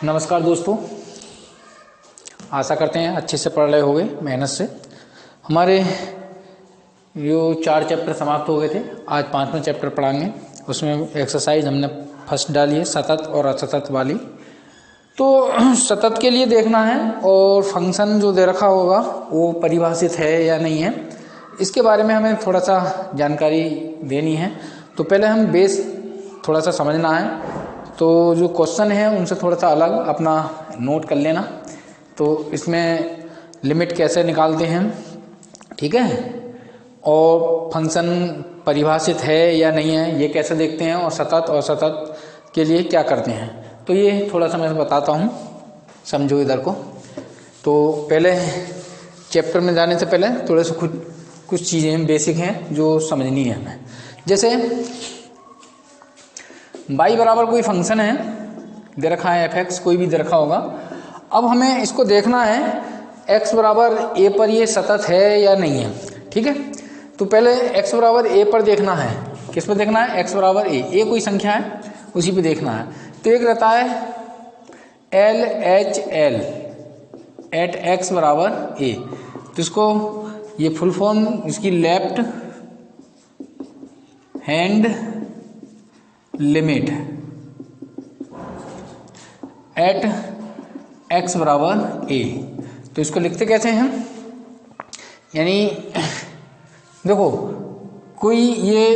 नमस्कार दोस्तों, आशा करते हैं अच्छे से पढ़ रहे होंगे मेहनत से। हमारे जो 4 चैप्टर समाप्त हो गए थे, आज 5वां चैप्टर पढ़ाएंगे। उसमें एक्सरसाइज हमने फर्स्ट डाली है, सतत और असतत वाली। तो सतत के लिए देखना है और फंक्शन जो दे रखा होगा वो परिभाषित है या नहीं है, इसके बारे में हमें थोड़ा सा जानकारी देनी है। तो पहले हम बेस थोड़ा सा समझना है। तो जो क्वेश्चन है उनसे थोड़ा सा अलग अपना नोट कर लेना। तो इसमें लिमिट कैसे निकालते हैं, ठीक है, और फंक्शन परिभाषित है या नहीं है ये कैसे देखते हैं, और सतत और असतत के लिए क्या करते हैं, तो ये थोड़ा सा मैं बताता हूँ, समझो इधर को। तो पहले चैप्टर में जाने से पहले थोड़े से कुछ चीज़ें बेसिक हैं जो समझनी है हमें। जैसे y बराबर कोई फंक्शन है दे रखा है, f(x) कोई भी दे रखा होगा। अब हमें इसको देखना है x बराबर a पर ये सतत है या नहीं है, ठीक है। तो पहले x बराबर a पर देखना है। किस पर देखना है? x बराबर a कोई संख्या है उसी पे देखना है। तो एक रहता है LHL एट x बराबर a। तो इसको ये फुल फॉर्म इसकी left hand limit at x बराबर a। तो इसको लिखते कैसे हैं? यानी देखो कोई ये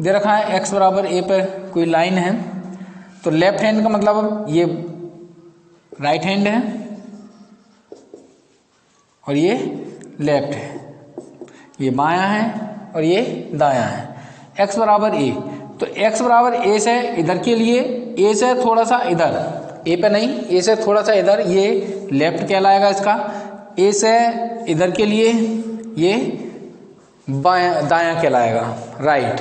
दे रखा है x बराबर a पर कोई लाइन है, तो लेफ्ट हैंड का मतलब ये राइट हैंड है और ये लेफ्ट है, ये बायां है और ये दायां है। x बराबर a, तो x बराबर a से इधर के लिए a से थोड़ा सा इधर, a पे नहीं, a से थोड़ा सा इधर ये लेफ्ट कहलाएगा इसका। a से इधर के लिए ये बायां दायां कहलाएगा, राइट।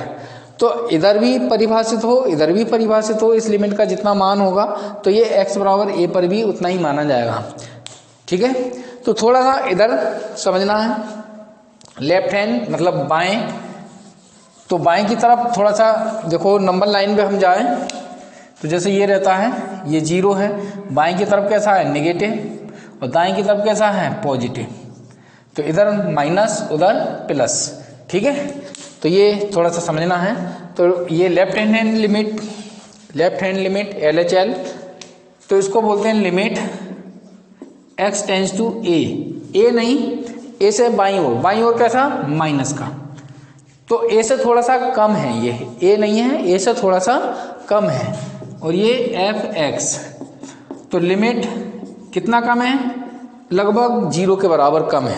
तो इधर भी परिभाषित हो इधर भी परिभाषित हो, इस लिमिट का जितना मान होगा तो ये x बराबर a पर भी उतना ही माना जाएगा, ठीक है। तो थोड़ा सा इधर समझना है, लेफ्ट हैंड मतलब बाएं। तो बाएं की तरफ थोड़ा सा देखो, नंबर लाइन पे हम जाएं तो जैसे ये रहता है, ये 0 है, बाएं की तरफ कैसा है? नेगेटिव, और दाएं की तरफ कैसा है? पॉजिटिव। तो इधर माइनस उधर प्लस, ठीक है। तो ये थोड़ा सा समझना है। तो ये लेफ्ट हैंड लिमिट LHL, तो इसको बोलते हैं limit x tends to a नहीं, a से बाईं ओर कैसा? माइनस का। तो a से थोड़ा सा कम है, ये a नहीं है, a से थोड़ा सा कम है, और ये f(x). तो लिमिट कितना कम है? लगभग 0 के बराबर कम है।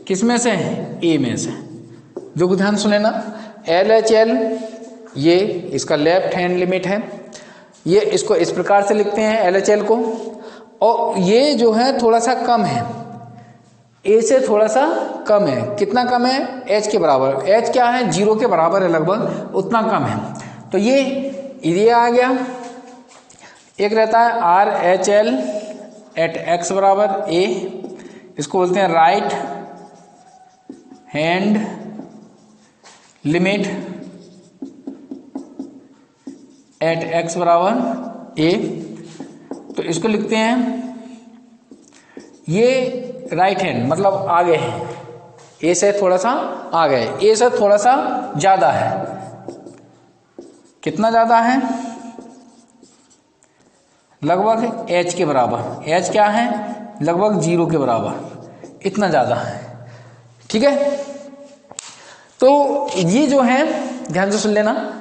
किस में से? a में से। जो ध्यान सुने ना, LHL ये इसका लेफ्ट हैंड लिमिट है। ये इसको इस प्रकार से लिखते हैं LHL को, और ये जो है थोड़ा सा कम है, a से थोड़ा सा कम है। कितना कम है? h के बराबर। h क्या है? 0 के बराबर है, लगभग उतना कम है। तो ये आ गया। एक रहता है RHL एट x बराबर a, इसको बोलते हैं right hand limit at x बराबर a। तो इसको लिखते हैं, ये राइट हैंड मतलब आगे है, a से थोड़ा सा आगे है, a से थोड़ा सा ज्यादा है। कितना ज्यादा है? लगभग h के बराबर। h क्या है? लगभग 0 के बराबर, इतना ज्यादा है, ठीक है। तो ये जो है ध्यान से सुन लेना।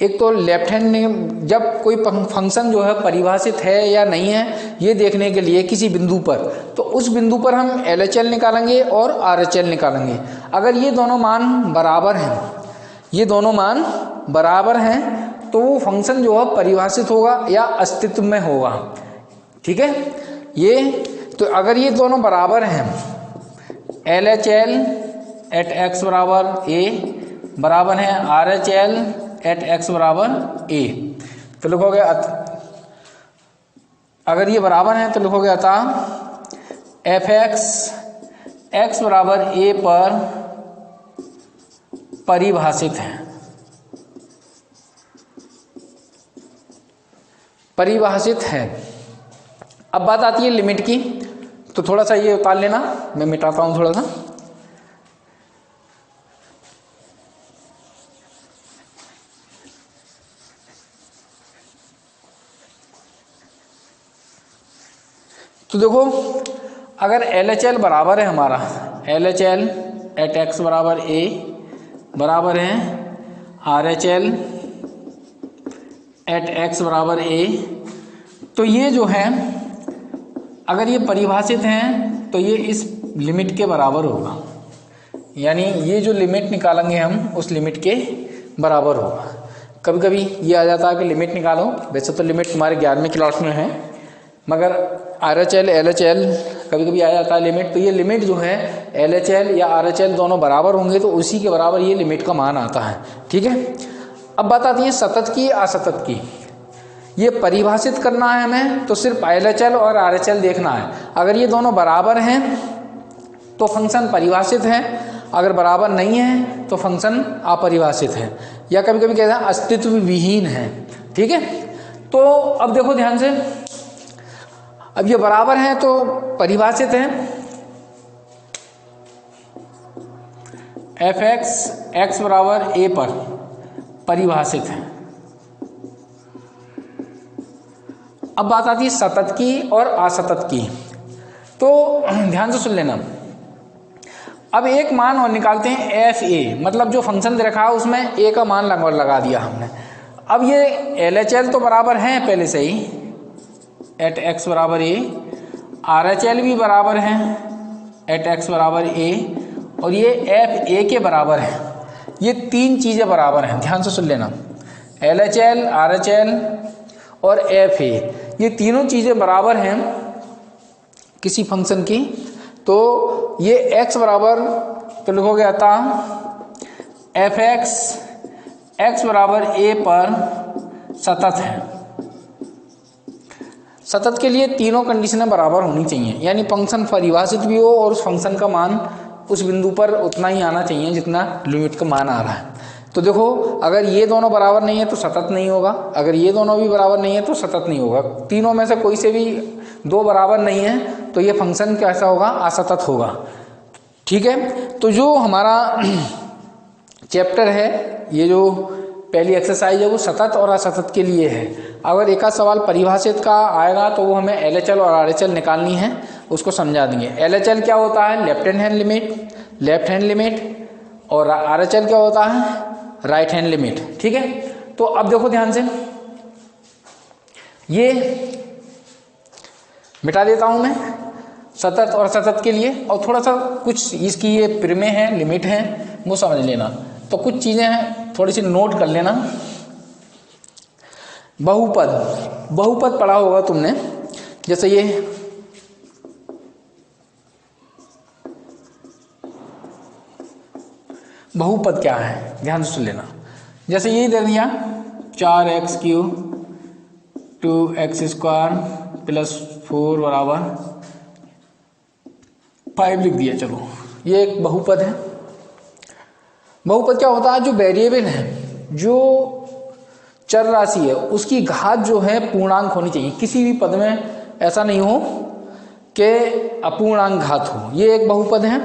एक तो लेफ्ट हैंड ने जब कोई फंक्शन जो है परिभाषित है या नहीं है ये देखने के लिए किसी बिंदु पर, तो उस बिंदु पर हम LHL निकालेंगे और RHL निकालेंगे। अगर ये दोनों मान बराबर हैं, तो वो फंक्शन जो है परिभाषित होगा या अस्तित्व में होगा, ठीक है। ये तो अगर ये दोनों बराबर हैं, LHL एट x बराबर a बराबर है RHL एट x बराबर a, तो लिखोगे अगर ये बराबर है तो लिखोगे अतः f(x) x बराबर a पर परिभाषित है। परिभाषित है अब बात आती है लिमिट की, तो थोड़ा सा ये उतार लेना, मैं मिटाता हूँ थोड़ा सा। तो देखो अगर LHL बराबर है हमारा, LHL एट x बराबर a बराबर है RHL एट x बराबर a, तो ये जो है अगर ये परिभाषित हैं तो ये इस लिमिट के बराबर होगा, यानी ये जो लिमिट निकालेंगे हम उस लिमिट के बराबर होगा। कभी कभी ये आ जाता है कि लिमिट निकालो, वैसे तो लिमिट तुम्हारे 11वीं क्लास में है, मगर RHL LHL कभी कभी आ जाता है लिमिट, तो ये लिमिट जो है LHL या RHL दोनों बराबर होंगे तो उसी के बराबर ये लिमिट का मान आता है। ठीक है, अब बात आती है सतत की असतत की। ये परिभाषित करना है हमें तो सिर्फ LHL और RHL देखना है। अगर ये दोनों बराबर हैं तो फंक्शन परिभाषित है, अगर बराबर नहीं है तो फंक्शन अपरिभाषित है, या कभी कभी कहते हैं अस्तित्व विहीन है। ठीक है, तो अब देखो ध्यान से, अब ये बराबर है तो परिभाषित है, fx x बराबर a पर परिभाषित है। अब बात आती है सतत की और असतत की, तो ध्यान से सुन लेना। अब एक मान और निकालते हैं fa, मतलब जो फंक्शन दे रखा है उसमें a का मान लगा दिया हमने। अब ये LHL तो बराबर है पहले से ही एट x बराबर a, RHL भी बराबर है एट x बराबर a, और ये FA के बराबर है। ये तीन चीज़ें बराबर हैं, ध्यान से सुन लेना। LHL, RHL और FA, ये तीनों चीज़ें बराबर हैं किसी फंक्शन की, तो ये x बराबर तो लिखोगे अतः fx x बराबर a पर सतत है। सतत के लिए तीनों कंडीशनें बराबर होनी चाहिए, यानी फंक्शन परिभाषित भी हो और उस फंक्शन का मान उस बिंदु पर उतना ही आना चाहिए जितना लिमिट का मान आ रहा है। तो देखो अगर ये दोनों बराबर नहीं है तो सतत नहीं होगा, अगर ये दोनों भी बराबर नहीं है तो सतत नहीं होगा। तीनों में से कोई से भी दो बराबर नहीं है तो ये फंक्शन कैसा होगा, असतत होगा। ठीक है, तो जो हमारा चैप्टर है, ये जो पहली एक्सरसाइज है वो सतत और असतत के लिए है। अगर एक आध सवाल परिभाषित का आएगा तो वो हमें LHL और RHL निकालनी है, उसको समझा देंगे। LHL क्या होता है, लेफ्ट हैंड लिमिट, और RHL क्या होता है, राइट हैंड लिमिट। ठीक है, तो अब देखो ध्यान से, ये मिटा देता हूं मैं सतत और असतत के लिए, और थोड़ा सा कुछ इसकी ये प्रिमे है, लिमिट है, वो समझ लेना। तो कुछ चीजें हैं थोड़ी सी नोट कर लेना। बहुपद पढ़ा होगा तुमने, जैसे ये बहुपद क्या है, ध्यान से सुन लेना। जैसे ये दे दिया 4x³ 2x² + 4 बराबर 5 लिख दिया। चलो ये एक बहुपद है। बहुपद क्या होता है, जो वेरिएबल है, जो चर राशि है, उसकी घात जो है पूर्णांक होनी चाहिए। किसी भी पद में ऐसा नहीं हो कि अपूर्णांक घात हो। ये एक बहुपद है।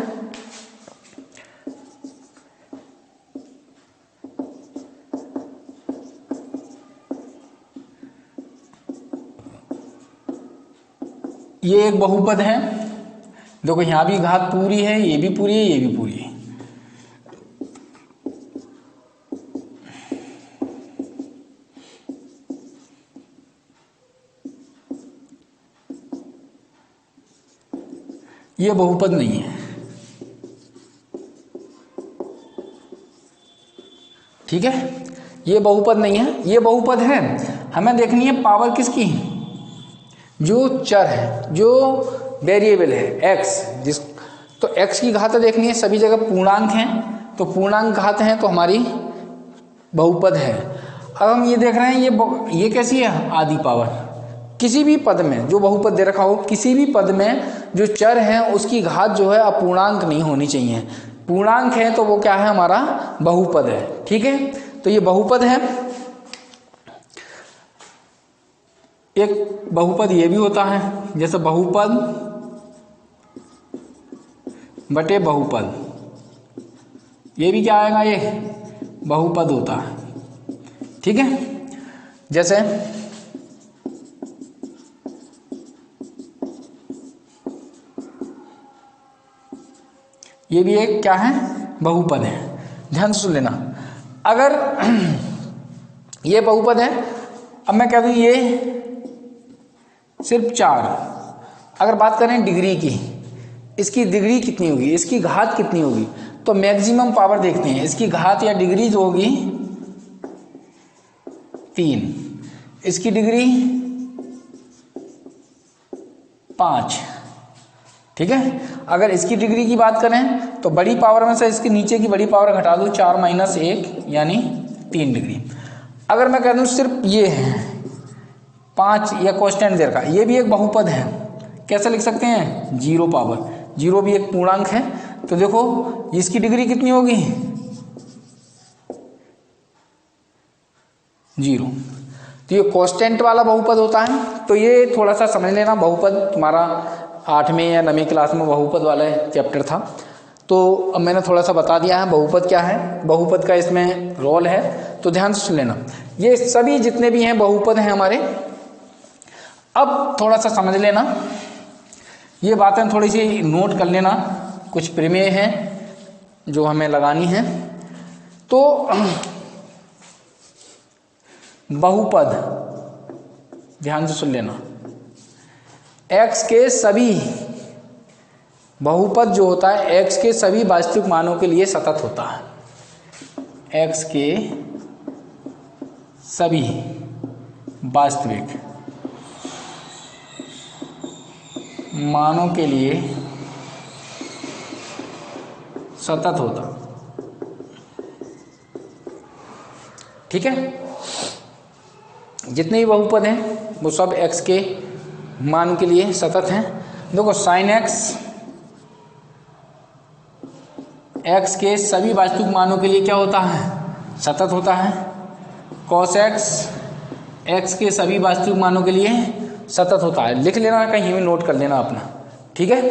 ये एक बहुपद है। देखो यहां भी घात पूरी है, ये भी पूरी है, ये भी पूरी है। ये बहुपद नहीं है। ठीक है, ये बहुपद नहीं है, ये बहुपद है। हमें देखनी है पावर किसकी, जो चर है, जो वेरिएबल है x, तो x की घात देखनी है। सभी जगह पूर्णांक हैं तो पूर्णांक घात हैं तो हमारी बहुपद है। अब हम ये देख रहे हैं ये कैसी है, आधी पावर। किसी भी पद में जो बहुपद दे रखा हो, किसी भी पद में जो चर है उसकी घात जो है अपूर्णांक नहीं होनी चाहिए। पूर्णांक है तो वो क्या है, हमारा बहुपद है। ठीक है, तो ये बहुपद है। एक बहुपद ये भी होता है, जैसे बहुपद बटे बहुपद, ये भी क्या आएगा, ये बहुपद होता है। ठीक है, जैसे ये भी एक क्या है, बहुपद है। ध्यान से सुन लेना, अगर ये बहुपद है, अब मैं कह दूं ये सिर्फ 4, अगर बात करें डिग्री की, इसकी डिग्री कितनी होगी, इसकी घात कितनी होगी, तो मैक्सिमम पावर देखते हैं, इसकी घात या डिग्री जो होगी 3, इसकी डिग्री 5। ठीक है, अगर इसकी डिग्री की बात करें तो बड़ी पावर में से इसके नीचे की बड़ी पावर घटा दो, 4 - 1 यानी 3 डिग्री। अगर मैं कह दूं सिर्फ ये है 5 या कांस्टेंट दे रखा, ये भी एक बहुपद है, कैसे लिख सकते हैं, 0 पावर, 0 भी एक पूर्णांक है। तो देखो इसकी डिग्री कितनी होगी, 0। तो ये कांस्टेंट वाला बहुपद होता है। तो ये थोड़ा सा समझ लेना, बहुपद तुम्हारा 8वीं या 9वीं क्लास में बहुपद वाला चैप्टर था, तो अब मैंने थोड़ा सा बता दिया है बहुपद क्या है, बहुपद का इसमें रोल है। तो ध्यान से सुन लेना, ये सभी जितने भी हैं बहुपद हैं हमारे। अब थोड़ा सा समझ लेना, ये बातें थोड़ी सी नोट कर लेना, कुछ प्रमेय हैं जो हमें लगानी है। तो बहुपद, ध्यान से सुन लेना, x के सभी, बहुपद जो होता है x के सभी वास्तविक मानों के लिए सतत होता है। x के सभी वास्तविक मानों के लिए सतत होता। ठीक है, जितने भी बहुपद हैं वो सब x के मान के लिए सतत हैं। देखो sin x, x के सभी वास्तविक मानों के लिए क्या होता है, सतत होता है। cos x, x के सभी वास्तविक मानों के लिए सतत होता है। लिख लेना, कहीं भी नोट कर लेना अपना। ठीक है,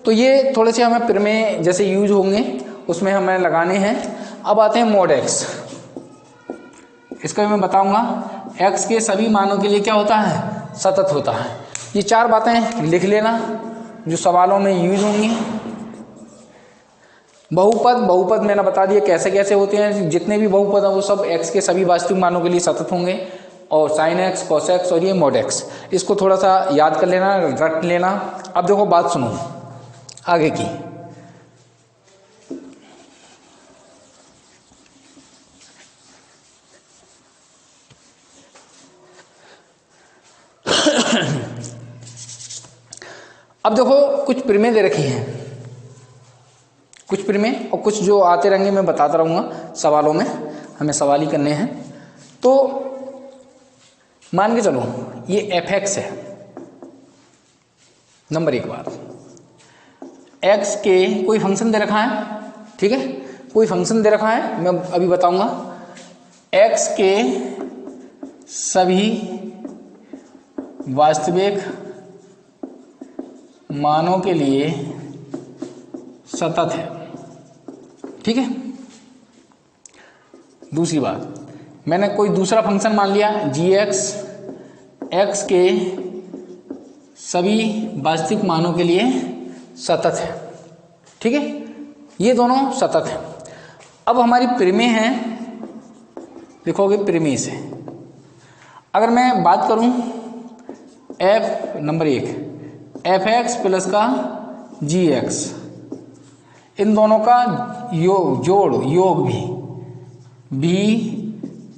तो ये थोड़े से हमें प्रमेय जैसे यूज होंगे उसमें हमें लगाने हैं। अब आते हैं mod x, इसका भी मैं बताऊंगा। x के सभी मानों के लिए क्या होता है, सतत होता है। ये 4 बातें लिख लेना जो सवालों में यूज होंगी। बहुपद मैंने बता दिया कैसे कैसे होते हैं, जितने भी बहुपद हैं वो सब x के सभी वास्तविक मानों के लिए सतत होंगे। और sin x, cos x और ये mod x, इसको थोड़ा सा याद कर लेना, रट लेना। अब देखो बात सुनो आगे की। अब देखो कुछ प्रमेय दे रखी हैं, कुछ प्रमेय और कुछ जो आते रहेंगे मैं बताता रहूँगा सवालों में, हमें सवाल ही करने हैं। तो मान के चलो ये f(x) है, नंबर 1 बात, x के कोई फंक्शन दे रखा है। ठीक है, कोई फंक्शन दे रखा है, मैं अभी बताऊंगा। x के सभी वास्तविक मानों के लिए सतत है। ठीक है, दूसरी बात, मैंने कोई दूसरा फंक्शन मान लिया g(x), x के सभी वास्तविक मानों के लिए सतत है। ठीक है, ये दोनों सतत है। अब हमारी प्रमेय है, लिखोगे प्रमेय से। अगर मैं बात करूं नंबर 1 f(x) प्लस का g(x), इन दोनों का योग भी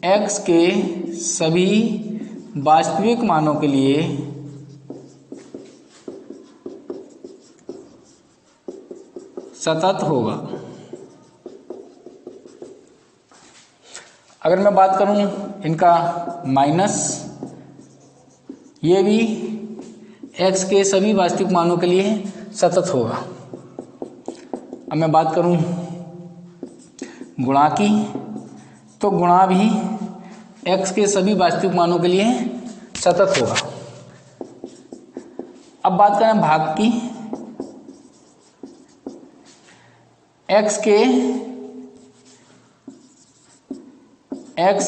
x के सभी वास्तविक मानों के लिए सतत होगा। अगर मैं बात करूं इनका माइनस, ये भी x के सभी वास्तविक मानों के लिए सतत होगा। अब मैं बात करूं गुणा की, तो गुणा भी x के सभी वास्तविक मानों के लिए सतत होगा। अब बात करें भाग की, x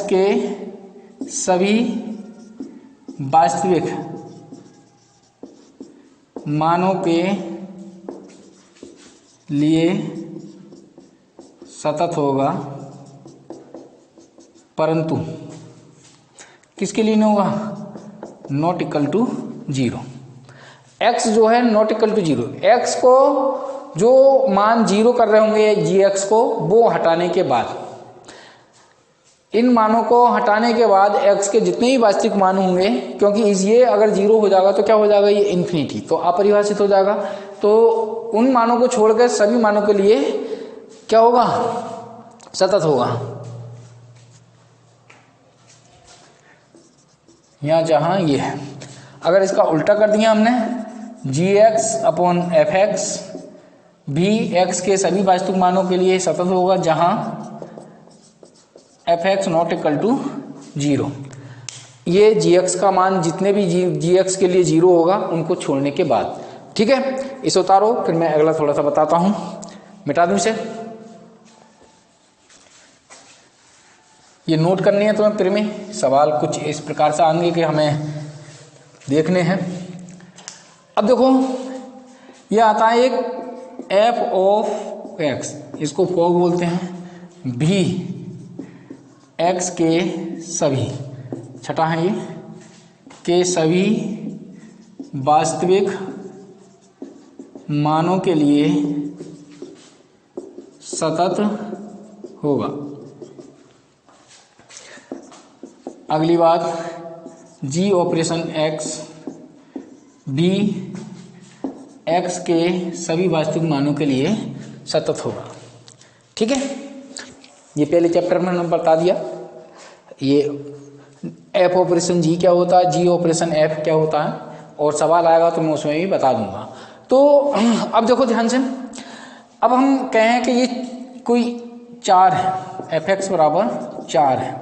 के सभी वास्तविक मानों के लिए सतत होगा, परंतु किसके लिए नहीं होगा, नॉट इक्वल टू 0। x जो है नॉट इक्वल टू 0, x को जो मान 0 कर रहे होंगे gx को, वो हटाने के बाद, इन मानों को हटाने के बाद x के जितने भी वास्तविक मान होंगे, क्योंकि ये अगर 0 हो जाएगा तो क्या हो जाएगा, ये इन्फिनिटी, तो अपरिभाषित हो जाएगा। तो उन मानों को छोड़कर सभी मानों के लिए क्या होगा, सतत होगा। यहाँ जहाँ ये है, अगर इसका उल्टा कर दिया हमने, gx अपॉन fx भी x के सभी वास्तविक मानों के लिए सतत होगा, जहाँ fx नॉट इक्वल टू 0। ये gx का मान जितने भी gx के लिए 0 होगा उनको छोड़ने के बाद। ठीक है, इसे उतारो, फिर मैं अगला थोड़ा सा बताता हूँ, मिटा दूँ इसे। ये नोट करनी है तुम्हें, फिर में सवाल कुछ इस प्रकार से आएंगे कि हमें देखने हैं। अब देखो ये आता है एक f ऑफ x, इसको फॉग बोलते हैं, भी x के सभी, छठा है ये, के सभी वास्तविक मानों के लिए सतत होगा। अगली बात, g ऑपरेशन x भी x के सभी वास्तविक मानों के लिए सतत होगा। ठीक है, ये पहले चैप्टर में हमने बता दिया। ये f ऑपरेशन g क्या होता है, g ऑपरेशन f क्या होता है, और सवाल आएगा तो मैं उसमें भी बता दूंगा। तो अब देखो ध्यान से, अब हम कहें कि ये कोई 4 है, fx बराबर 4 है,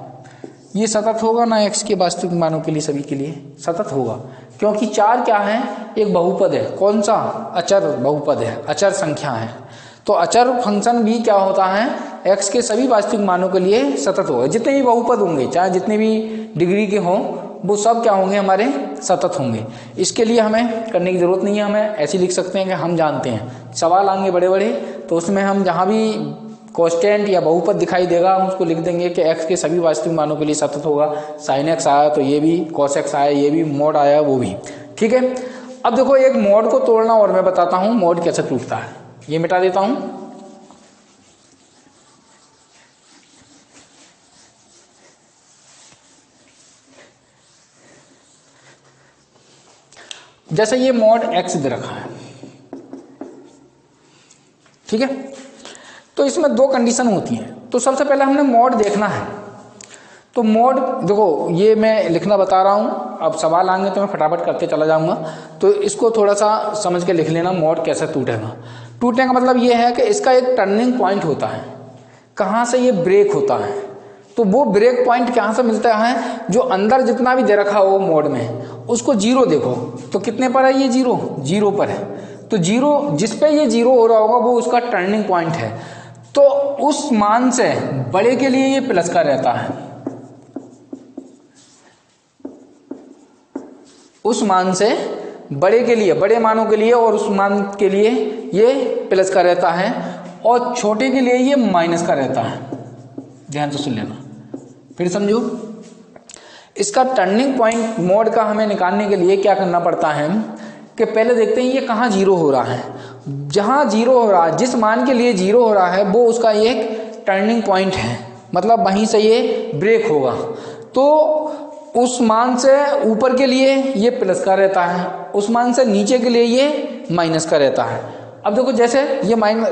ये सतत होगा ना, x के वास्तविक मानों के लिए सभी के लिए सतत होगा, क्योंकि 4 क्या है, एक बहुपद है। कौन सा, अचर बहुपद है, अचर संख्या है। तो अचर फंक्शन भी क्या होता है, x के सभी वास्तविक मानों के लिए सतत होगा। जितने भी बहुपद होंगे, चाहे जितने भी डिग्री के हों, वो सब क्या होंगे, हमारे सतत होंगे। इसके लिए हमें करने की जरूरत नहीं है, हमें ऐसे लिख सकते हैं कि हम जानते हैं। सवाल आएंगे बड़े बड़े, तो उसमें हम जहाँ भी कांस्टेंट या बहुपद दिखाई देगा हम उसको लिख देंगे कि x के सभी वास्तविक मानों के लिए सतत होगा। sin x आया तो ये भी, cos x आया ये भी, मोड आया वो भी। ठीक है, अब देखो एक मोड को तोड़ना और मैं बताता हूँ मोड कैसे टूटता है। ये मिटा देता हूँ। जैसे ये मोड x दे रखा है, ठीक है, तो इसमें 2 कंडीशन होती हैं। तो सबसे पहले हमने मोड देखना है। तो मोड देखो, ये मैं लिखना बता रहा हूँ, अब सवाल आएंगे तो मैं फटाफट करते चला जाऊँगा, तो इसको थोड़ा सा समझ के लिख लेना, मोड कैसे टूटेगा। टूटने का मतलब ये है कि इसका एक टर्निंग पॉइंट होता है, कहाँ से ये ब्रेक होता है। तो वो ब्रेक पॉइंट कहाँ से मिलता है, जो अंदर जितना भी दे रखा हो मोड में, उसको 0 देखो, तो कितने पर है ये 0 पर है। तो 0 जिस पे ये 0 हो रहा होगा वो उसका टर्निंग पॉइंट है। तो उस मान से बड़े के लिए ये प्लस का रहता है, उस मान से बड़े के लिए, बड़े मानों के लिए और उस मान के लिए ये प्लस का रहता है, और छोटे के लिए ये माइनस का रहता है। ध्यान से सुन लेना, फिर समझो। इसका टर्निंग पॉइंट मोड का हमें निकालने के लिए क्या करना पड़ता है कि पहले देखते हैं ये कहाँ 0 हो रहा है। जहाँ 0 हो रहा है, जिस मान के लिए 0 हो रहा है वो उसका एक टर्निंग पॉइंट है, मतलब वहीं से ये ब्रेक होगा। तो उस मान से ऊपर के लिए ये प्लस का रहता है, उस मान से नीचे के लिए ये माइनस का रहता है। अब देखो जैसे ये माइनस,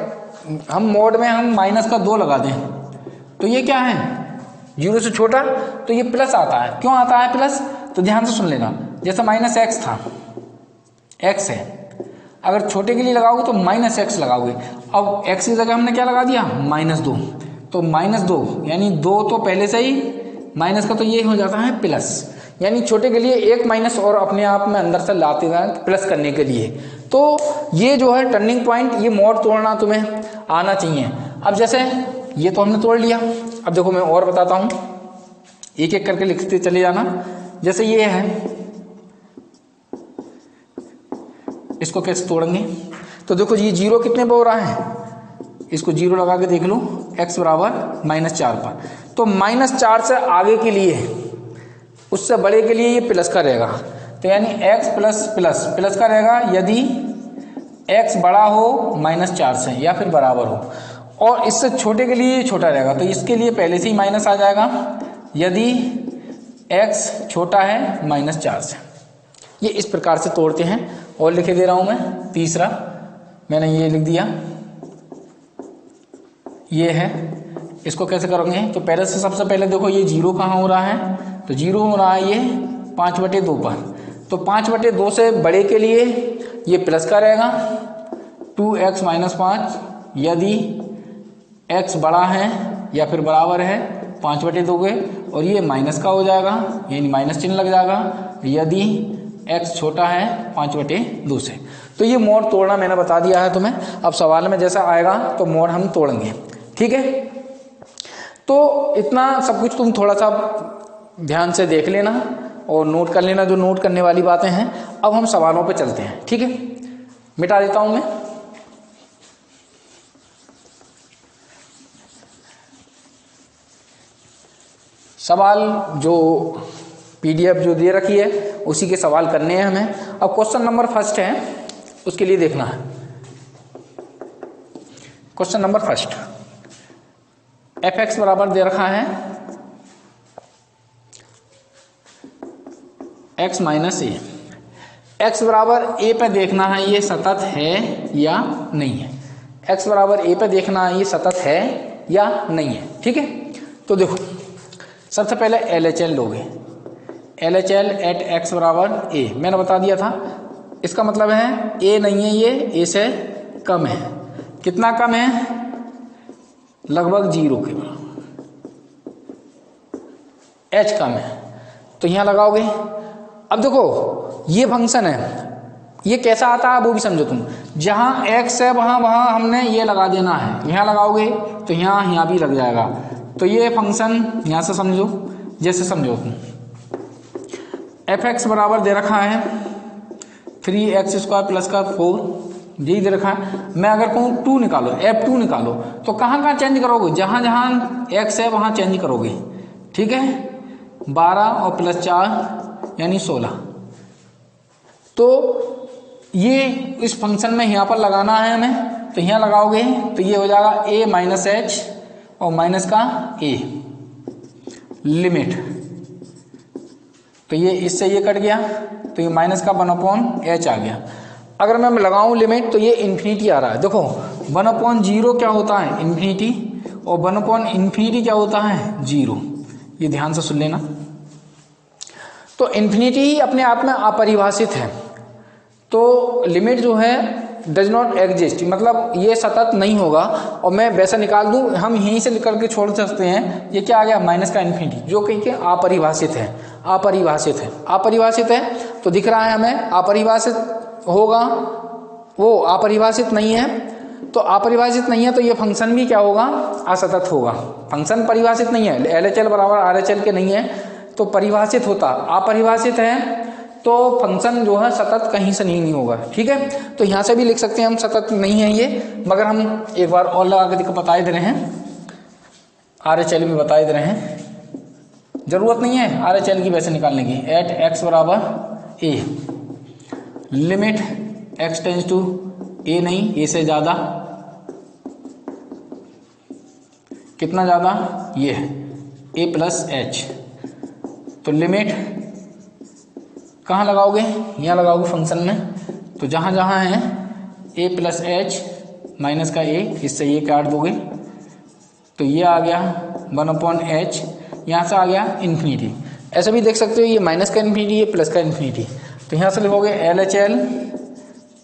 हम मोड में हम माइनस का 2 लगा दें तो ये क्या है, 0 से छोटा, तो ये प्लस आता है। क्यों आता है प्लस, तो ध्यान से सुन लेना। जैसे माइनस एक्स था, एक्स है, अगर छोटे के लिए लगाओगे तो माइनस एक्स लगाओगे। अब एक्स की जगह हमने क्या लगा दिया, -2, तो -2 यानी 2 तो पहले से ही माइनस का, तो ये हो जाता है प्लस। यानी छोटे के लिए एक माइनस और अपने आप में अंदर से लाते हैं प्लस करने के लिए। तो ये जो है टर्निंग पॉइंट, ये मोड तोड़ना तुम्हें आना चाहिए। अब जैसे ये तो हमने तोड़ लिया, अब देखो मैं और बताता हूँ, एक एक करके लिखते चले जाना। जैसे ये है, इसको कैसे तोड़ेंगे, तो देखो ये जीरो कितने पे हो रहा है, इसको जीरो लगा के देख लो, x बराबर -4 पर। तो -4 से आगे के लिए, उससे बड़े के लिए ये प्लस का रहेगा, तो यानी x प्लस प्लस प्लस का रहेगा यदि x बड़ा हो -4 से या फिर बराबर हो, और इससे छोटे के लिए छोटा रहेगा, तो इसके लिए पहले से ही माइनस आ जाएगा यदि x छोटा है -4 से। ये इस प्रकार से तोड़ते हैं। और लिखे दे रहा हूं मैं, तीसरा मैंने ये लिख दिया, ये है, इसको कैसे करोगे, तो पहले से सबसे पहले देखो ये जीरो कहाँ हो रहा है, तो जीरो हो रहा है ये 5/2 पर, तो 5/2 से बड़े के लिए ये प्लस का रहेगा 2x - 5, यदि x बड़ा है या फिर बराबर है 5/2 के, और ये माइनस का हो जाएगा, यानी माइनस चिन्ह लग जाएगा यदि x छोटा है 5/2 से। तो ये मोड तोड़ना मैंने बता दिया है तुम्हें। अब सवाल में जैसा आएगा तो मोड हम तोड़ेंगे, ठीक है। तो इतना सब कुछ तुम थोड़ा सा ध्यान से देख लेना और नोट कर लेना जो नोट करने वाली बातें हैं। अब हम सवालों पे चलते हैं, ठीक है। मिटा देता हूं मैं, सवाल जो PDF जो दे रखी है उसी के सवाल करने हैं हमें। अब क्वेश्चन नंबर फर्स्ट है, उसके लिए देखना है। क्वेश्चन नंबर फर्स्ट, fx बराबर दे रखा है x - a। x बराबर a पे देखना है ये सतत है या नहीं है, x बराबर a पे देखना है ये सतत है या नहीं है, ठीक है। तो देखो सबसे पहले LHL लोगे, LHL एट x बराबर a, मैंने बता दिया था, इसका मतलब है a नहीं है, ये a से कम है। कितना कम है, लगभग 0 के बराबर, h कम है, तो यहां लगाओगे। अब देखो ये फंक्शन है, ये कैसा आता है वो भी समझो तुम, जहां x है वहां हमने ये लगा देना है, यहां लगाओगे तो यहां भी लग जाएगा। तो ये फंक्शन यहां से समझो, जैसे समझो तुम, fx बराबर दे रखा है 3x² प्लस का 4, यही दे रखा है। मैं अगर कहूँ 2 निकालो, f2 निकालो, तो कहाँ चेंज करोगे, जहां x है वहां चेंज करोगे, ठीक है। 12 और प्लस 4 यानी 16। तो ये इस फंक्शन में यहाँ पर लगाना है हमें, तो यहाँ लगाओगे तो ये हो जाएगा a - h और माइनस का a, लिमिट, तो ये इससे ये कट गया, तो ये माइनस का 1/h आ गया। अगर मैं लगाऊं लिमिट तो ये इन्फिनिटी आ रहा है। देखो 1/0 क्या होता है, इन्फिनिटी, और 1/∞ क्या होता है, 0। ये ध्यान से सुन लेना। तो इन्फिनिटी ही अपने आप में अपरिभाषित है, तो लिमिट जो है डज नॉट एग्जिस्ट, मतलब ये सतत नहीं होगा। और मैं वैसा निकाल दूं, हम यहीं से निकल के छोड़ सकते हैं, ये क्या आ गया, माइनस का इन्फिनिटी, जो कि अपरिभाषित है, अपरिभाषित है, अपरिभाषित है। तो दिख रहा है हमें अपरिभाषित होगा, वो अपरिभाषित नहीं है, तो अपरिभाषित नहीं है तो ये फंक्शन भी क्या होगा, असतत होगा। फंक्शन परिभाषित नहीं है, LHL बराबर RHL के नहीं है, तो परिभाषित होता, अपरिभाषित है तो फंक्शन जो है सतत कहीं से नहीं होगा, ठीक है। तो यहाँ से भी लिख सकते हैं हम सतत नहीं है ये, मगर हम एक बार और लगा के बता दे रहे हैं, RHL में बता दे रहे हैं, जरूरत नहीं है RHL की वैसे निकालने की। एट x बराबर a, limit x tends to a, नहीं a से ज्यादा, कितना ज्यादा, ये a प्लस h, तो लिमिट कहाँ लगाओगे, यहाँ लगाओगे फंक्शन में, तो जहाँ जहाँ है a प्लस h माइनस का a, इससे ये काट दोगे तो ये आ गया 1/h, यहाँ से आ गया इन्फिनिटी। ऐसे भी देख सकते हो, ये माइनस का इन्फिनिटी, ये प्लस का इन्फिनिटी, तो यहाँ से लिखोगे LHL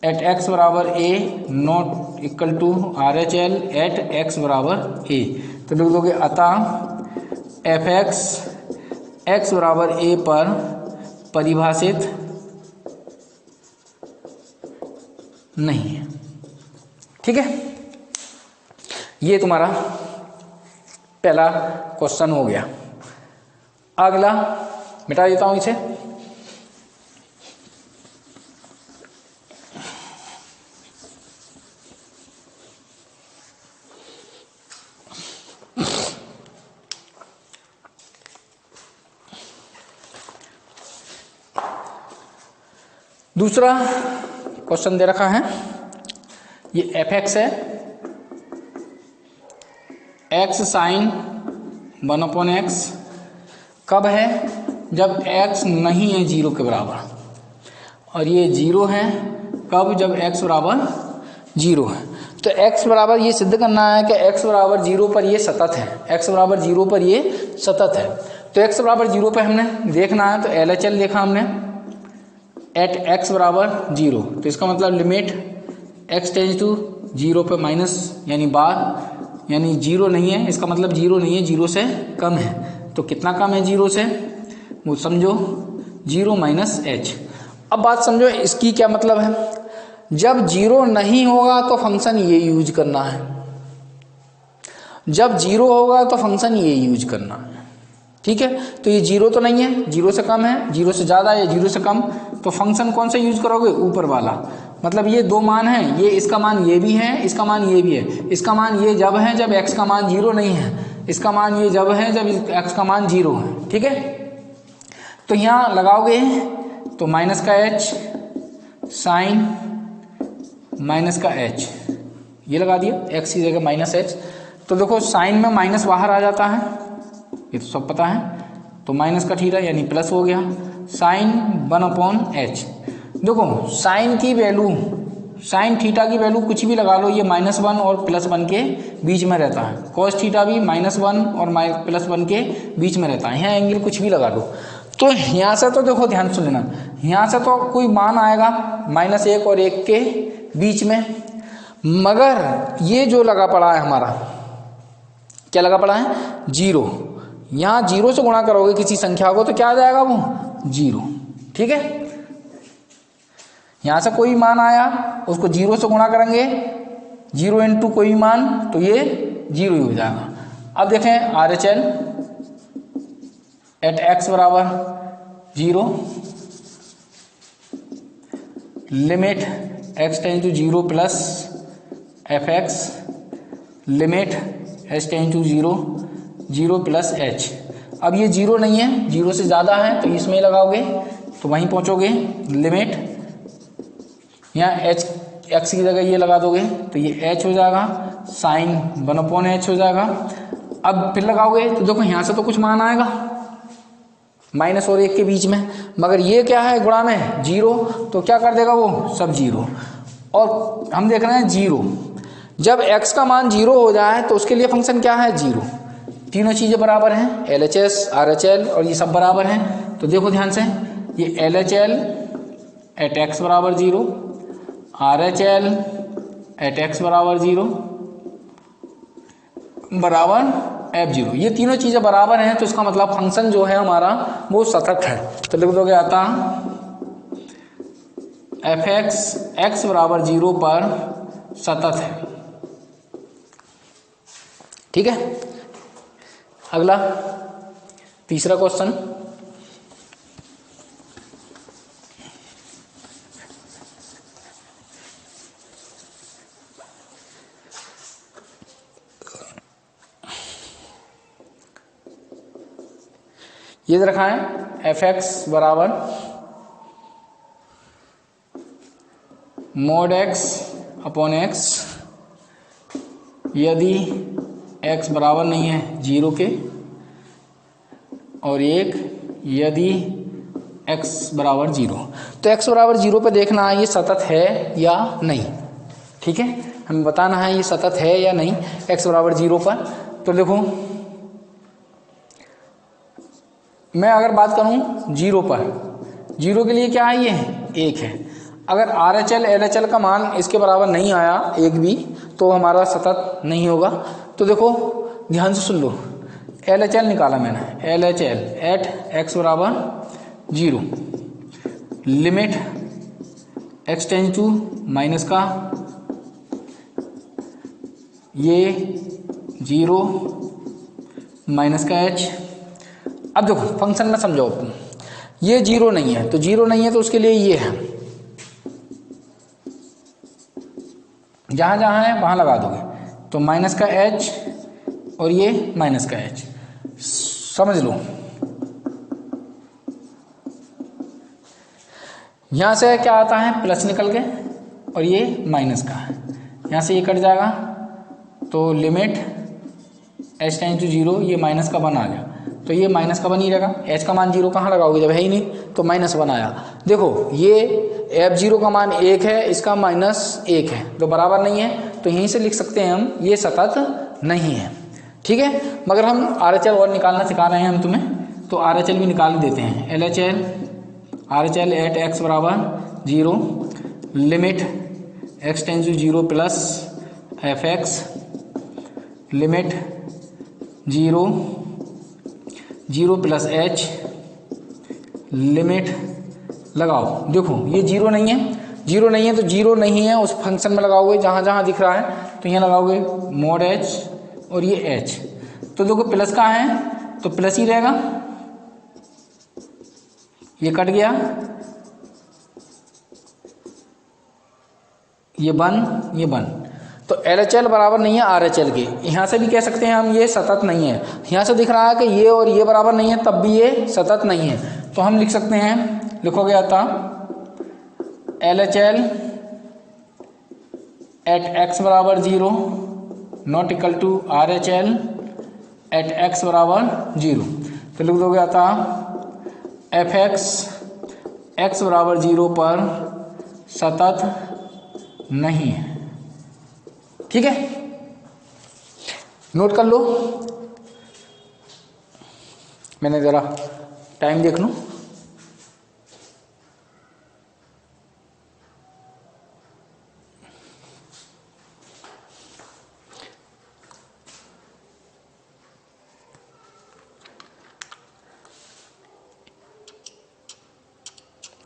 एट x बराबर a not equal to RHL at x बराबर a, तो लिख दोगे अतः fx x बराबर a पर परिभाषित नहीं है। ठीक है, ये तुम्हारा पहला क्वेश्चन हो गया। अगला मिटा देता हूं इसे। दूसरा क्वेश्चन दे रखा है, ये fx है, x साइन 1/x कब है, जब x नहीं है 0 के बराबर, और ये 0 है कब, जब x बराबर 0 है। तो x बराबर ये सिद्ध करना है कि x बराबर 0 पर ये सतत है, x बराबर 0 पर ये सतत है। तो x बराबर 0 पर हमने देखना है, तो LHL देखा हमने एट x बराबर 0, तो इसका मतलब लिमिट x टेंज टू 0 पे माइनस यानी बार, यानी 0 नहीं है, इसका मतलब 0 नहीं है, 0 से कम है। तो कितना कम है 0 से, वो समझो 0 माइनस h। अब बात समझो इसकी क्या मतलब है, जब 0 नहीं होगा तो फंक्शन ये यूज करना है, जब 0 होगा तो फंक्शन ये यूज करना है। ठीक है, तो ये 0 तो नहीं है, 0 से कम है, 0 से ज़्यादा है, 0 से कम, तो फंक्शन कौन सा यूज करोगे, ऊपर वाला। मतलब ये दो मान हैं, ये इसका मान ये भी है, इसका मान ये भी है। इसका मान ये जब है जब x का मान 0 नहीं है, इसका मान ये जब है जब x का मान 0 है। ठीक है, तो यहाँ लगाओगे तो माइनस का h साइन माइनस का h, ये लगा दिया, x की जगह माइनस h। तो देखो साइन में माइनस बाहर आ जाता है, ये तो सब पता है, तो माइनस का थीटा यानी प्लस हो गया, साइन 1/h। देखो साइन की वैल्यू, साइन थीटा की वैल्यू कुछ भी लगा लो, ये -1 और +1 के बीच में रहता है। कॉस थीटा भी -1 और +1 के बीच में रहता है। यहाँ एंगल कुछ भी लगा लो। तो यहाँ से तो देखो ध्यान से लेना, यहाँ से तो कोई मान आएगा -1 और 1 के बीच में, मगर ये जो लगा पड़ा है हमारा, क्या लगा पड़ा है, 0। यहाँ 0 से गुणा करोगे किसी संख्या को तो क्या आ जाएगा, वो 0। ठीक है, यहाँ से कोई मान आया उसको 0 से गुणा करेंगे, 0 इंटू कोई मान, तो ये 0 ही हो जाएगा। अब देखें RHL एट x बराबर 0, limit x tends to 0 plus fx, limit h tends to 0 plus h। अब ये 0 नहीं है, 0 से ज़्यादा है, तो इसमें लगाओगे तो वहीं पहुँचोगे, लिमिट यहाँ h x की जगह ये लगा दोगे तो ये h हो जाएगा, साइन 1/h हो जाएगा। अब फिर लगाओगे तो देखो यहाँ से तो कुछ मान आएगा माइनस और 1 के बीच में, मगर ये क्या है गुणा में 0, तो क्या कर देगा वो सब 0। और हम देख रहे हैं 0, जब x का मान 0 हो जाए तो उसके लिए फंक्शन क्या है 0। तीनों चीज़ें बराबर हैं, LHS RHL और ये सब बराबर हैं। तो देखो ध्यान से, ये LHL एट x बराबर 0, RHL एट x बराबर 0 बराबर F0, ये तीनों चीज़ें बराबर हैं, तो इसका मतलब फंक्शन जो है हमारा वो सतत है। तो लिख दोगे आता fx x बराबर 0 पर सतत है। ठीक है, अगला तीसरा क्वेश्चन, ये रखा है fx बराबर mod x/x, यदि x बराबर नहीं है 0 के, और 1 यदि x बराबर 0। तो x बराबर 0 पे देखना है ये सतत है या नहीं। ठीक है, हमें बताना है ये सतत है या नहीं x बराबर 0 पर। तो देखो मैं अगर बात करूं 0 पर, 0 के लिए क्या है, ये 1 है। अगर RHL LHL का मान इसके बराबर नहीं आया 1 भी, तो हमारा सतत नहीं होगा। तो देखो ध्यान से सुन लो, LHL निकाला मैंने, LHL एट x बराबर 0, limit x tends to minus का ये 0 माइनस का h। अब देखो फंक्शन में समझो तुम, ये 0 नहीं है तो 0 नहीं है तो उसके लिए ये है, जहाँ जहाँ है वहाँ लगा दोगे तो माइनस का h और ये माइनस का h, समझ लो। यहाँ से क्या आता है प्लस निकल के और ये माइनस का है, यहाँ से ये कट जाएगा तो लिमिट h टेंस टू 0, ये माइनस का 1 आ गया तो ये माइनस का 1 ही रहेगा। h का मान 0 कहाँ लगाओगे जब है ही नहीं, तो -1 आया। देखो ये f0 का मान 1 है, इसका -1 है तो बराबर नहीं है, तो यहीं से लिख सकते हैं हम ये सतत नहीं है। ठीक है, मगर हम RHL और निकालना सिखा रहे हैं हम तुम्हें, तो RHL भी निकाल देते हैं। RHL एट x बराबर 0 limit x tends to 0 plus fx limit 0 plus h limit लगाओ। देखो ये 0 नहीं है, 0 नहीं है तो 0 नहीं है उस फंक्शन में लगाओगे जहाँ जहाँ दिख रहा है, तो यहाँ लगाओगे mod h और ये h, तो देखो प्लस का है तो प्लस ही रहेगा, ये कट गया, ये 1 तो LHL बराबर नहीं है RHL के। यहाँ से भी कह सकते हैं हम ये सतत नहीं है, यहाँ से दिख रहा है कि ये और ये बराबर नहीं है तब भी ये सतत नहीं है, तो हम लिख सकते हैं, लिखोगे आता LHL एट x बराबर 0 not equal to RHL at x बराबर 0, तो लिख दोगे आता fx x बराबर 0 पर सतत नहीं है। ठीक है, नोट कर लो, मैंने ज़रा टाइम देख लूँ।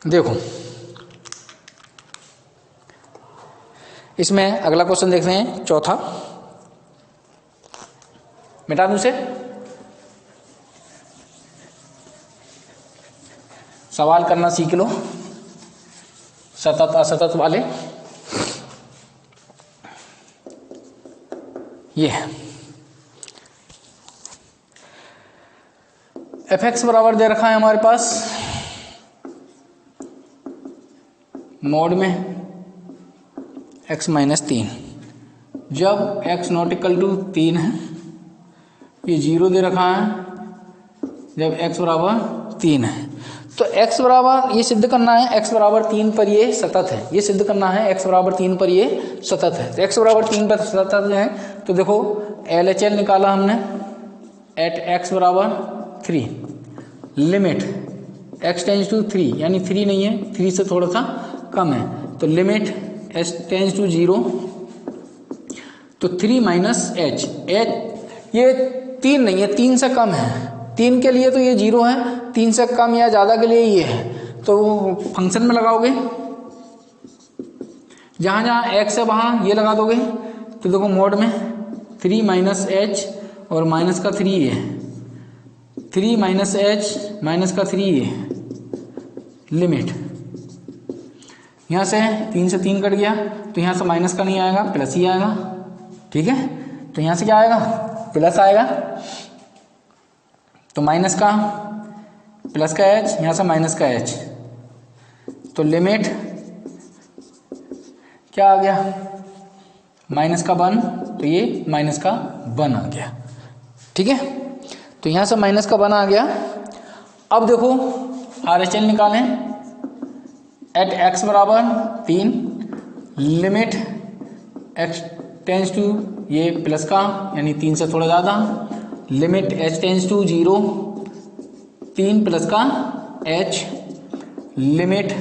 देखो इसमें अगला क्वेश्चन देख रहे हैं, चौथा, मिटा दूं से सवाल करना सीख लो सतत असतत वाले। ये है fx बराबर दे रखा है हमारे पास मोड में x माइनस 3, जब x नॉट इक्वल टू 3 है, ये 0 दे रखा है जब x बराबर 3 है, तो x बराबर ये सिद्ध करना है x बराबर 3 पर ये सतत है, ये सिद्ध करना है x बराबर 3 पर ये सतत है, तो x बराबर 3 पर सतत है, तो देखो LHL निकाला हमने एट x बराबर 3 लिमिट x टेंस टू 3, यानी 3 नहीं है, 3 से थोड़ा सा कम है, तो लिमिट h टेंस टू 0 तो 3 माइनस h, ये 3 नहीं है, 3 से कम है, 3 के लिए तो ये 0 है, 3 से कम या ज़्यादा के लिए ये है, तो फंक्शन में लगाओगे जहाँ जहाँ x है वहाँ ये लगा दोगे, तो देखो मोड में 3 माइनस h और माइनस का 3 ये है, 3 माइनस h माइनस का 3 ये है, लिमिट यहाँ से 3 से 3 कट गया, तो यहाँ से माइनस का नहीं आएगा प्लस ही आएगा। ठीक है, तो यहाँ से क्या आएगा प्लस आएगा, तो माइनस का प्लस का h, यहाँ से माइनस का h, तो लिमिट क्या आ गया माइनस का 1, तो ये माइनस का 1 आ गया। ठीक है, तो यहाँ से माइनस का 1 आ गया। अब देखो RHL निकालें एट x बराबर 3 लिमिट x टेंस टू ये प्लस का यानी 3 से थोड़ा ज़्यादा, limit h tends to 0 3 plus का h लिमिट,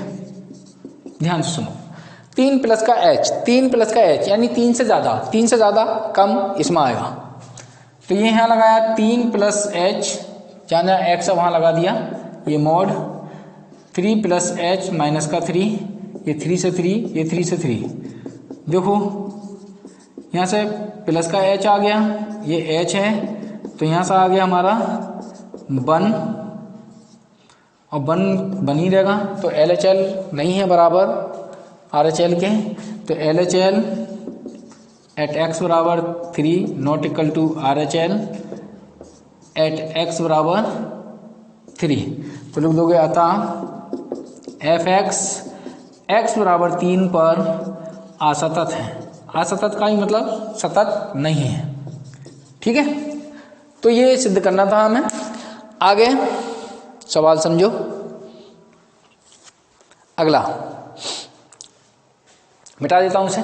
ध्यान से सुनो, 3 प्लस का h, 3 प्लस का h यानी 3 से ज़्यादा, 3 से ज़्यादा कम इसमें आएगा, तो ये यहाँ लगाया 3 प्लस h, जहाँ जहाँ x है वहाँ लगा दिया ये मोड 3 प्लस एच माइनस का 3, ये 3 से 3, ये 3 से 3। देखो यहाँ से प्लस का एच आ गया, ये एच है, तो यहाँ से आ गया हमारा 1 और 1 बन ही रहेगा। तो LHL नहीं है बराबर RHL के, तो LHL एट x बराबर 3 not equal to RHL at x बराबर 3। तो लिख दोगे अतः fx x बराबर 3 पर असतत है। असतत का ही मतलब सतत नहीं है। ठीक है, तो ये सिद्ध करना था हमें। आगे सवाल समझो। अगला मिटा देता हूं इसे।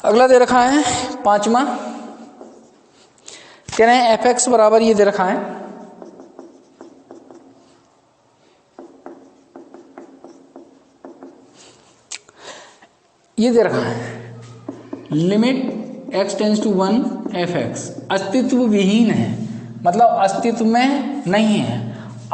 अगला दे रखा है 5वां, कह रहे हैं fx बराबर ये दे रखा है ये दे रखा है limit x tends to 1 fx अस्तित्व विहीन है, मतलब अस्तित्व में नहीं है,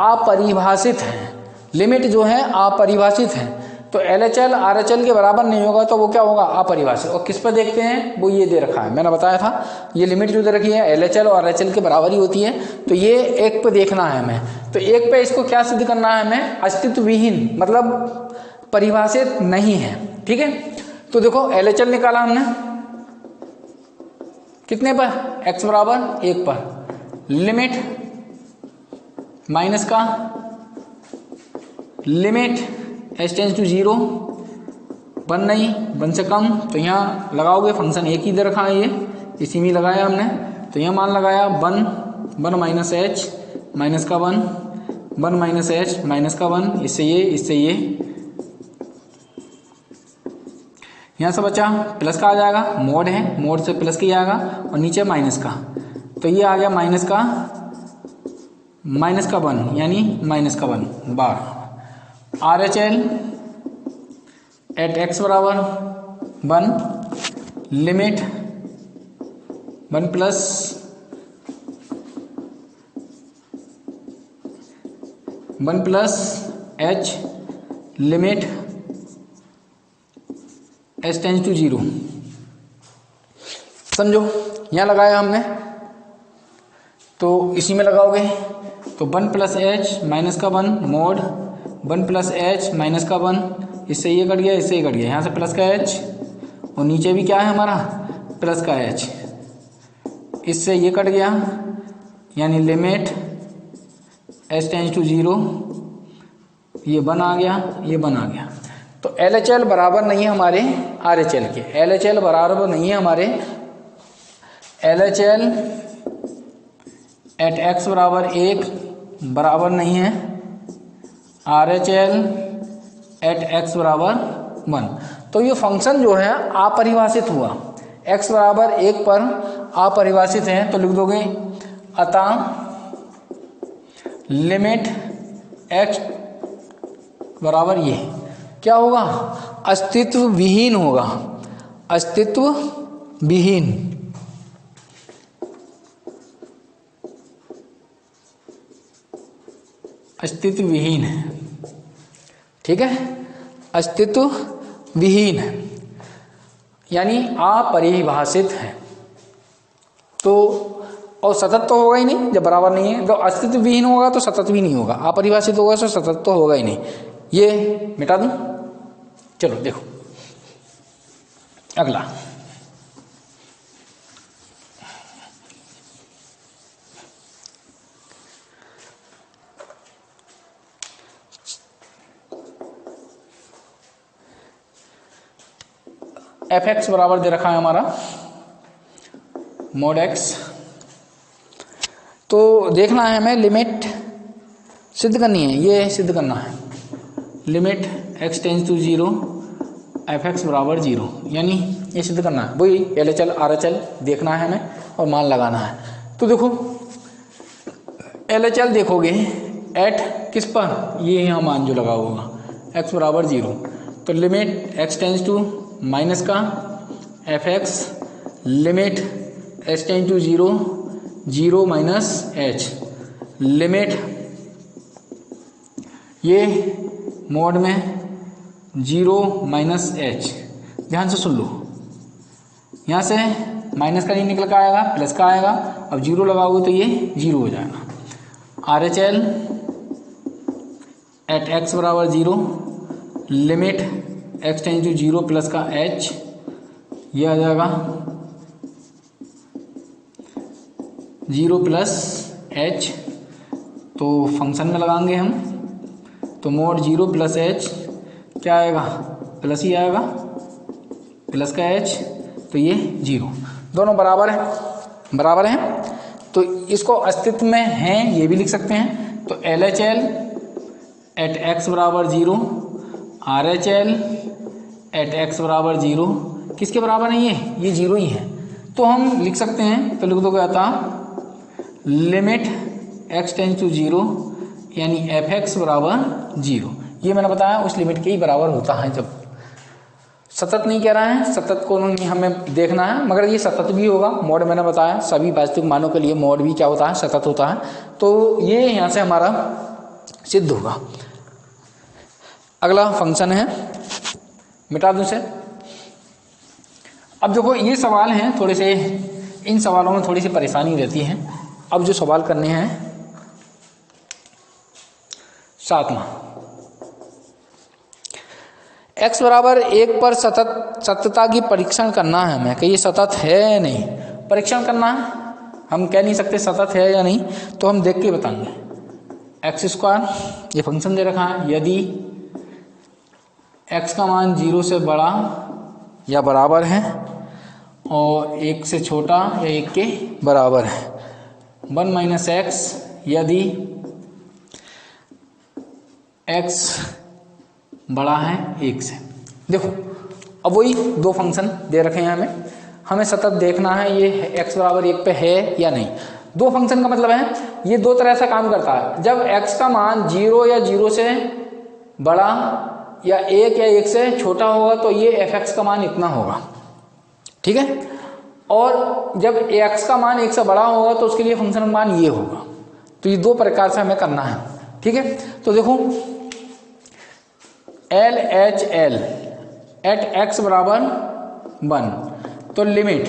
अपरिभाषित है। लिमिट जो है अपरिभाषित है, तो LHL RHL के बराबर नहीं होगा, तो वो क्या होगा? अपरिभाषित। और किस पर देखते हैं? वो ये दे रखा है, मैंने बताया था ये लिमिट जो दे रखी है LHL और RHL के बराबर ही होती है। तो ये एक पे देखना है हमें, तो एक पे इसको क्या सिद्ध करना है हमें? अस्तित्व विहीन, मतलब परिभाषित नहीं है। ठीक है, तो देखो LHL निकाला हमने कितने पर? x बराबर 1 पर। लिमिट माइनस का लिमिट h टेंस टू 0, 1 नहीं 1 से कम, तो यहाँ लगाओगे फंक्शन एक ही दे रखा है, ये इसी में लगाया हमने, तो यहाँ मान लगाया 1 माइनस एच माइनस का 1 माइनस एच माइनस का 1, इससे ये यहाँ से बचा प्लस का आ जाएगा, मोड है, मोड से प्लस की आएगा, और नीचे माइनस का, तो ये आ गया माइनस का 1 यानी माइनस का 1 बार। RHL एट x बराबर 1 limit 1 plus h limit h tends to 0। समझो, यहाँ लगाया हमने, तो इसी में लगाओगे तो 1 प्लस एच माइनस का 1 मोड 1 प्लस एच माइनस का 1, इससे ये कट गया, इससे ये कट गया, यहाँ से प्लस का एच और नीचे भी क्या है हमारा? प्लस का एच, इससे ये कट गया, यानी लिमिट h टेंस टू 0, ये 1 आ गया, ये 1 आ गया। तो LHL बराबर नहीं है हमारे RHL के, LHL बराबर नहीं है हमारे LHL एट x बराबर 1 बराबर नहीं है RHL एट x बराबर 1। तो ये फंक्शन जो है अपरिभाषित हुआ, x बराबर 1 पर अपरिभाषित है, तो लिख दोगे अतः लिमिट x बराबर ये क्या होगा? अस्तित्व विहीन होगा, अस्तित्व विहीन। अस्तित्व विहीन है, ठीक है, अस्तित्व विहीन है यानी अपरिभाषित है। तो और सतत तो होगा ही नहीं, जब बराबर नहीं है, तो अस्तित्व विहीन होगा तो सतत भी नहीं होगा, अपरिभाषित होगा तो सतत तो होगा ही नहीं। ये मिटा दूं, चलो देखो अगला। fx बराबर दे रखा है हमारा मोड x, तो देखना है हमें लिमिट सिद्ध करनी है, ये सिद्ध करना है limit x tends to 0 fx बराबर 0, यानी ये सिद्ध करना है, वही LHL RHL देखना है हमें और मान लगाना है। तो देखो LHL देखोगे एट किस पर? ये यहाँ मान जो लगा होगा x बराबर 0, तो limit x tends to minus का F X limit H tends to 0 0 minus H limit ये मोड में 0 माइनस एच। ध्यान से सुन लो, यहाँ से माइनस का नहीं निकल कर आएगा, प्लस का आएगा। अब 0 लगाओगे तो ये 0 हो जाएगा। R H L at x बराबर 0 limit x tends to 0 plus का एच, ये आ जाएगा 0 प्लस एच। तो फंक्शन में लगाएंगे हम, तो मोड 0 प्लस एच क्या आएगा, प्लस ही आएगा, प्लस का एच, तो ये 0। दोनों बराबर है, बराबर हैं, तो इसको अस्तित्व में हैं ये भी लिख सकते हैं। तो L H L at x बराबर 0, R H L at x बराबर 0 किसके बराबर है, ये 0 ही है। तो हम लिख सकते हैं, तो लिख दो क्या था, लिमिट एक्स टेंड्स टू 0 यानी एफ एक्स बराबर 0। ये मैंने बताया उस लिमिट के ही बराबर होता है। जब सतत नहीं कह रहा है, सतत को नहीं हमें देखना है, मगर ये सतत भी होगा। मोड मैंने बताया सभी वास्तविक मानों के लिए मोड भी क्या होता है, सतत होता है। तो ये यहाँ से हमारा सिद्ध होगा। अगला फंक्शन है, मिटा दूँ से। अब देखो ये सवाल हैं थोड़े से, इन सवालों में थोड़ी सी परेशानी रहती है। अब जो सवाल करने हैं 7वां, x बराबर 1 पर सततता की परीक्षण करना है हमें कि ये सतत है या नहीं, परीक्षण करना है। हम कह नहीं सकते सतत है या नहीं, तो हम देख के बताएंगे। एक्स स्क्वायर ये फंक्शन दे रखा है, यदि x का मान 0 से बड़ा या बराबर है और 1 से छोटा या 1 के बराबर है। 1 माइनस एक्स यदि x बड़ा है 1 से। देखो अब वही दो फंक्शन दे रखे हैं, हमें सतत देखना है ये x बराबर 1 पे है या नहीं। दो फंक्शन का मतलब है ये दो तरह से काम करता है। जब x का मान 0 या 0 से बड़ा या 1 या 1 से छोटा होगा तो ये f(x) का मान इतना होगा, ठीक है। और जब x का मान 1 से बड़ा होगा तो उसके लिए फंक्शन का मान ये होगा। तो ये दो प्रकार से हमें करना है, ठीक है। तो देखो L H L at x बराबर 1, तो लिमिट,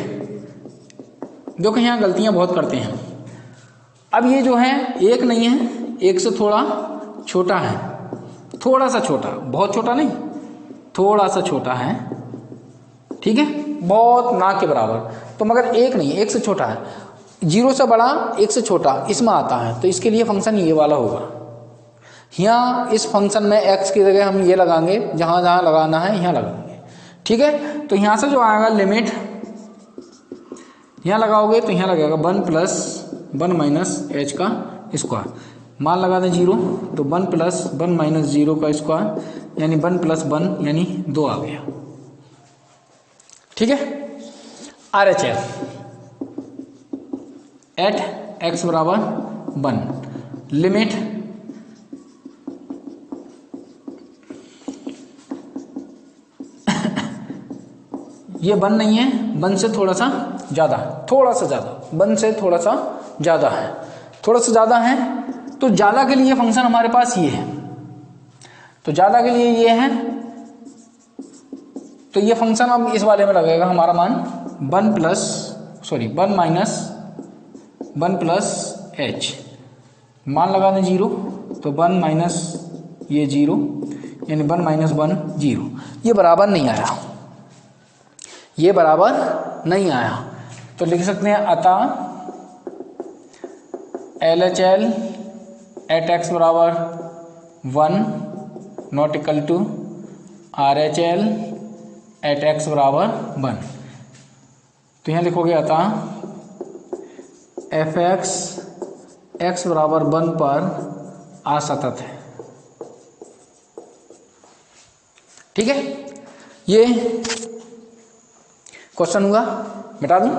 देखो यहाँ गलतियाँ बहुत करते हैं। अब ये जो है 1 नहीं है, 1 से थोड़ा छोटा है, थोड़ा सा छोटा, बहुत छोटा नहीं, थोड़ा सा छोटा है, ठीक है, बहुत ना के बराबर। तो मगर 1 नहीं, 1 से छोटा है। 0 से बड़ा 1 से छोटा इसमें आता है, तो इसके लिए फंक्शन ये वाला होगा। यहाँ इस फंक्शन में x की जगह हम ये लगाएंगे, जहाँ जहाँ लगाना है यहाँ लगाएंगे, ठीक है। तो यहाँ से जो आएगा लिमिट, यहाँ लगाओगे तो यहाँ लगेगा 1 प्लस 1 माइनस एच का स्क्वायर, मान लगा दें 0, तो 1 प्लस 1 माइनस 0 का स्क्वायर यानी 1 प्लस 1 यानी 2 आ गया, ठीक है। R H L at x बराबर 1 लिमिट ये 1 नहीं है, 1 से थोड़ा सा ज़्यादा, थोड़ा सा ज़्यादा, 1 से थोड़ा सा ज़्यादा है, थोड़ा सा ज़्यादा है। तो ज़्यादा के लिए फंक्शन हमारे पास ये है, तो ज़्यादा के लिए ये है, तो ये फंक्शन अब इस वाले में लगेगा हमारा मान 1 माइनस 1 प्लस एच, मान लगा दें 0, तो 1 माइनस ये 0 यानी 1 माइनस 1 0। ये बराबर नहीं आया, ये बराबर नहीं आया, तो लिख सकते हैं अतः L H L at x बराबर 1 not equal to R H L at x बराबर 1। तो यहाँ लिखोगे अतः एफ एक्स एक्स बराबर 1 पर असतत है, ठीक है। ये क्वेश्चन हुआ, मिटा दूं।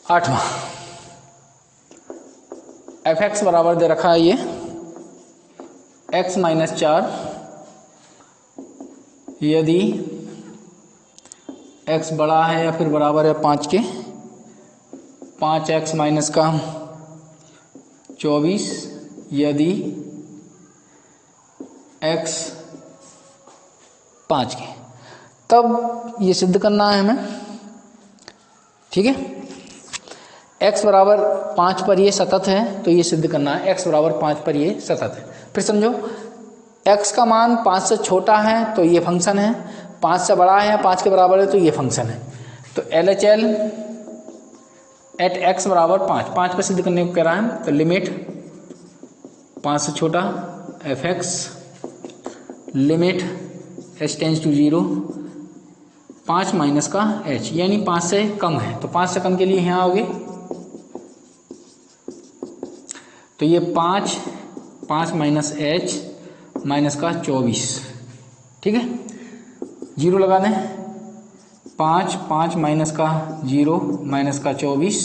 8वां f(x) बराबर दे रखा है ये x माइनस 4 यदि x बड़ा है या फिर बराबर है 5 के, 5x माइनस का 24 यदि x 5 के, तब ये सिद्ध करना है हमें। ठीक है, x बराबर 5 पर ये सतत है तो ये सिद्ध करना है, x बराबर 5 पर ये सतत है। फिर समझो x का मान 5 से छोटा है तो ये फंक्शन है, 5 से बड़ा है या 5 के बराबर है तो ये फंक्शन है। तो LHL एट x बराबर 5 पर सिद्ध करने को कह रहा है, तो लिमिट 5 से छोटा f(x) limit h tends to 0 5 minus का h, यानी 5 से कम है तो 5 से कम के लिए यहाँ आओगे तो ये 5 माइनस h माइनस का 24। ठीक है, 0 लगा दें, 5 माइनस का 0 माइनस का 24,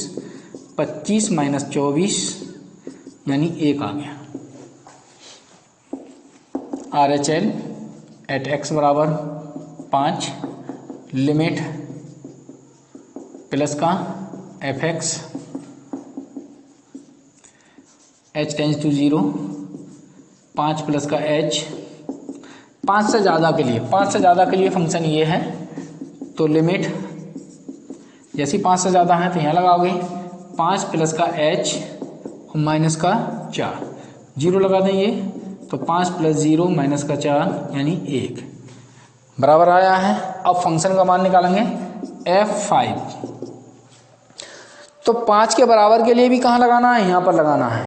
25 माइनस 24 यानी 1 आ गया। RHL एट x बराबर 5 लिमिट प्लस का f(x) h tends to 0 5 plus का h, 5 से ज़्यादा के लिए फंक्शन ये है तो लिमिट जैसे 5 से ज़्यादा है तो यहाँ लगाओगे 5 प्लस का h और माइनस का 4, 0 लगा दें ये तो 5 प्लस 0 माइनस का 4 यानी 1 बराबर आया है। अब फंक्शन का मान निकालेंगे f5, तो 5 के बराबर के लिए भी कहाँ लगाना है, यहाँ पर लगाना है।